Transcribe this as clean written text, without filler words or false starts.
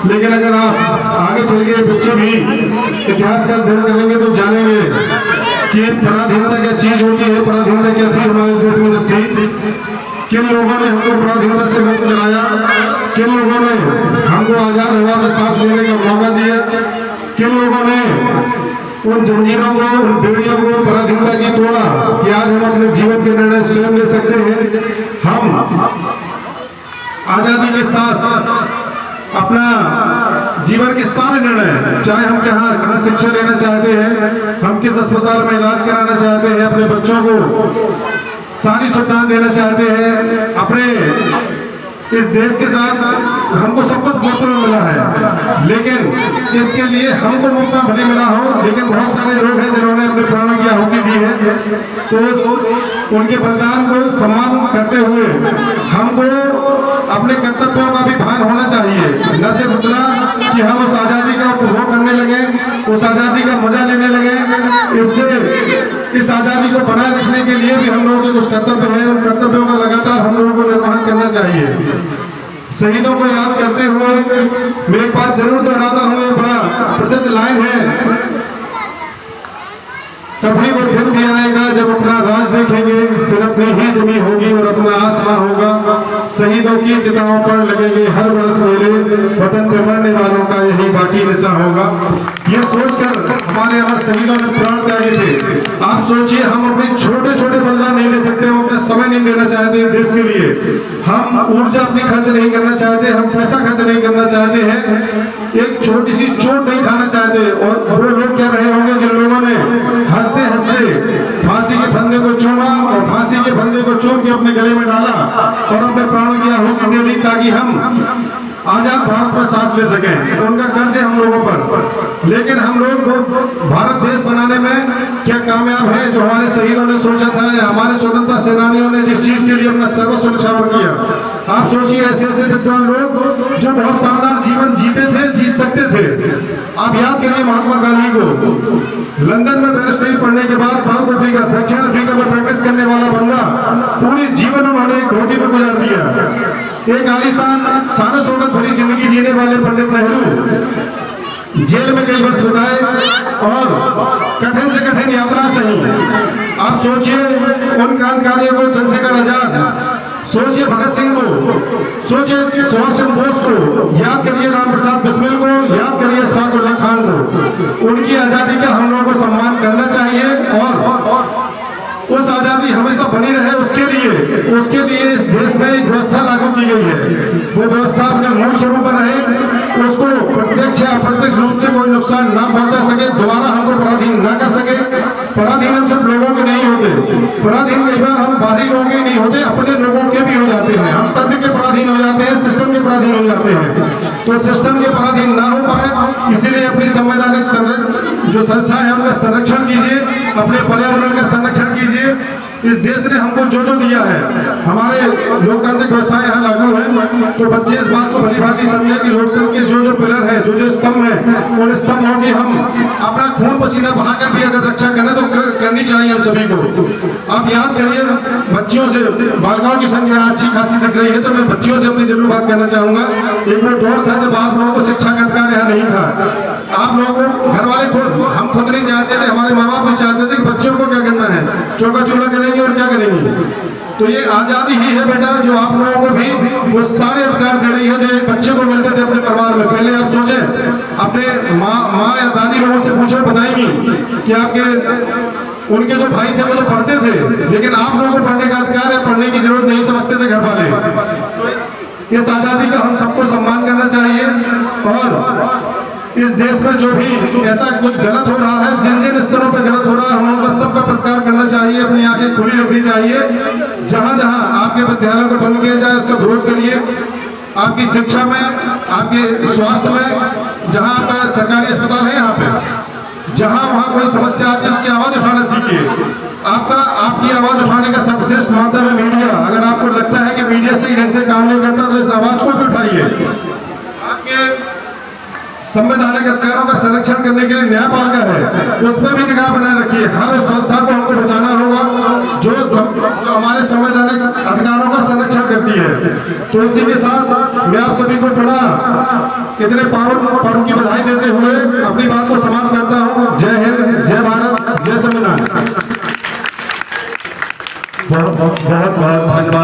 लेकिन अगर आप आगे चल के बच्चे भी इतिहास का अध्ययन करेंगे तो जानेंगे कि पराधीनता क्या चीज होती है, पराधीनता क्या थी हमारे देश में जब थी, किन लोगों ने हमको पराधीनता से मुक्त कराया, किन लोगों ने हमको आजाद हवा में सांस लेने का मौका दिया, किन लोगों ने उन जंजीरों को, उन बेड़ियों को पराधीनता की तोड़ा कि आज हम अपने जीवन के निर्णय स्वयं ले सकते हैं। हम आजादी के साथ अपना जीवन के सारे निर्णय, चाहे हम कहाँ शिक्षा लेना चाहते हैं, हम किस अस्पताल में इलाज कराना चाहते हैं, अपने बच्चों को सारी सुविधाएं देना चाहते हैं, अपने इस देश के साथ हमको सब कुछ मुफ्त में मिला है, लेकिन इसके लिए हमको मुफ्त में भले मिला हो, लेकिन बहुत सारे लोग हैं जिन्होंने अपने प्राणों की आहुति दी है, तो उनके बलिदान को सम्मान करते हुए हमको अपने कर्तव्यों का भी भान होना चाहिए। न सिर्फ इतना कि हम उस आज़ादी का उपभोग करने लगे, उस आज़ादी का मजा लेने लगे, इससे इस आज़ादी को बनाए रखने के लिए भी हम लोगों के कुछ कर्तव्य हैं, उन कर्तव्यों का लगातार हम लोगों को निर्वहन करना चाहिए। शहीदों को याद करते हुए मैं एक बात जरूर दोहराता हूँ, एक बड़ा प्रसिद्ध लाइन है, कभी वो दिन भी आएगा जब अपना राज देखेंगे, फिर अपनी ही जमी होगी और अपना आसमां होगा, शहीदों की चिताओं पर लगेंगे हर बरस मेले, वतन पे मरने वालों का यही बाकी निशा होगा। ये सोचकर हमारे अमर शहीदों ने प्राण त्यागे थे। आप सोचिए, हम अपने छोटे छोटे बलिदान नहीं दे सकते, हम अपना समय नहीं देना चाहते देश के लिए, हम ऊर्जा अपनी खर्च नहीं करना चाहते, हम पैसा खर्च नहीं करना चाहते हैं, एक छोटी सी चोट नहीं खाना चाहते। और वो लोग क्या रहे होंगे जिन लोगों ने हंसते हंसते फांसी के फंदे को चूमा और फांसी के फंदे को चूम के अपने गले में डाला और अपने प्राणों की आहुति दे दी ताकि हम आजाद भारत पर सांस ले सकें। उनका कर्ज है हम लोगों पर, लेकिन हम लोग भारत देश बनाने में क्या कामयाब है जो हमारे शहीदों ने सोचा था, या हमारे स्वतंत्रता सेनानियों ने जिस चीज के लिए अपना सर्वस्व न्यौछावर किया। आप सोचिए, ऐसे ऐसे विद्वान लोग जो बहुत शानदार जीवन जीते थे, जी सकते थे। आप याद करिए महात्मा गांधी को, लंदन में बैरिस्टरी पढ़ने के बाद साउथ अफ्रीका, दक्षिण अफ्रीका में प्रैक्टिस करने वाला बंदा पूरी जीवन उन्होंने एक रोटी में गुजार दिया। एक आलीशान सादा सोगत भरी जिंदगी जीने वाले पंडित नेहरू जेल में कई वर्ष बिताए और कठिन से कठिन यात्रा सही। आप सोचिए उन क्रांतिकारियों को, चंद्रशेखर आजाद, सोचिए भगत सिंह को, सोचिए सुभाष चंद्र बोस को, याद करिए राम प्रसाद बिस्मिल को, याद करिए अशफाक उल्लाह खान को। उनकी आजादी का हम लोगों को सम्मान करना चाहिए और उस आजादी हमेशा बनी रहे, उसके लिए इस देश में एक व्यवस्था लागू की गई है। वो व्यवस्था अपने मूल स्वरूप में रहे, उसको प्रत्यक्ष या अप्रत्यक्ष रूप से कोई नुकसान ना पहुंचा सके, दोबारा हमको पराधीन ना कर सके। पराधीन हम सब लोगों के नहीं होते, पराधीन कई बार हम बाहरी लोगों के नहीं होते, अपने लोगों के भी हो जाते हैं। हम तंत्र के पराधीन हो जाते हैं, सिस्टम के पराधीन हो जाते हैं। तो सिस्टम के पराधीन ना हो पाए, इसीलिए अपनी संवैधानिक जो संस्था है उनका संरक्षण कीजिए, अपने पर्यावरण का संरक्षण कीजिए। इस देश ने हमको जो जो दिया है, हमारे लोकतांत्रिक व्यवस्थाएं यहाँ लागू है, तो बच्चे इस बात को भली भांति समझे कि लोकतंत्र के जो जो पिलर है, जो जो स्तंभ है, उन स्तंभों की हम अपना खून पसीना बहाकर भी अगर रक्षा करें तो करनी चाहिए हम सभी को। आप याद करिए, बच्चियों से बालिकाओं की संख्या अच्छी खासी दिख रही है, तो मैं बच्चियों से अपनी जरूर बात करना चाहूंगा। एक वो दौर था जब आप लोगों को शिक्षा का अधिकार यहाँ नहीं था, आप लोगों को घर वाले हम खुद नहीं चाहते थे, हमारे माँ बाप नहीं चाहते थे कि बच्चों को क्या करना है, चौका चूल्हा करेंगे और क्या करेंगे। तो ये आजादी ही है बेटा जो आप लोगों को भी वो सारे अधिकार दे रही है जो एक बच्चे को मिलते थे अपने परिवार में। पहले आप सोचें, अपने माँ या दादी लोगों से पूछो, बताएंगी कि आपके उनके जो भाई थे वो तो पढ़ते थे, लेकिन आप लोगों को पढ़ने का अधिकार है, पढ़ने की जरूरत नहीं समझते थे घर वाले। इस आजादी का हम सबको सम्मान करना चाहिए और इस देश में जो भी ऐसा कुछ गलत हो रहा है, जिन जिन स्तरों पर गलत हो रहा है, हम उनका सबका प्रतिकार करना चाहिए, अपनी आंखें खुली रखनी चाहिए। जहां जहां आपके विद्यालयों को बंद किया जाए उसका विरोध करिए। आपकी शिक्षा में, आपके स्वास्थ्य में, जहां आपका सरकारी अस्पताल है, यहाँ पे जहां वहां कोई समस्या आती है उसकी आवाज उठाना सीखिए। आपकी आवाज उठाने का सर्वश्रेष्ठ माध्यम है मीडिया। अगर आपको लगता है कि मीडिया सही ढंग से काम नहीं करता तो इस आवाज को उठाइए। आपके संवैधानिक अधिकारों का संरक्षण करने के लिए न्यायपालिका है, उस पर भी निगाह बनाए रखिए। हर उस संस्था को हमको बचाना होगा जो हमारे संवैधानिक अधिकारों का संरक्षण करती है। तो इसी के साथ मैं आप सभी को बड़ा इतने पर्व की बधाई देते हुए अपनी बात को समाप्त करता हूँ। जय हिंद, जय भारत, जय संविधान। बहुत बहुत धन्यवाद।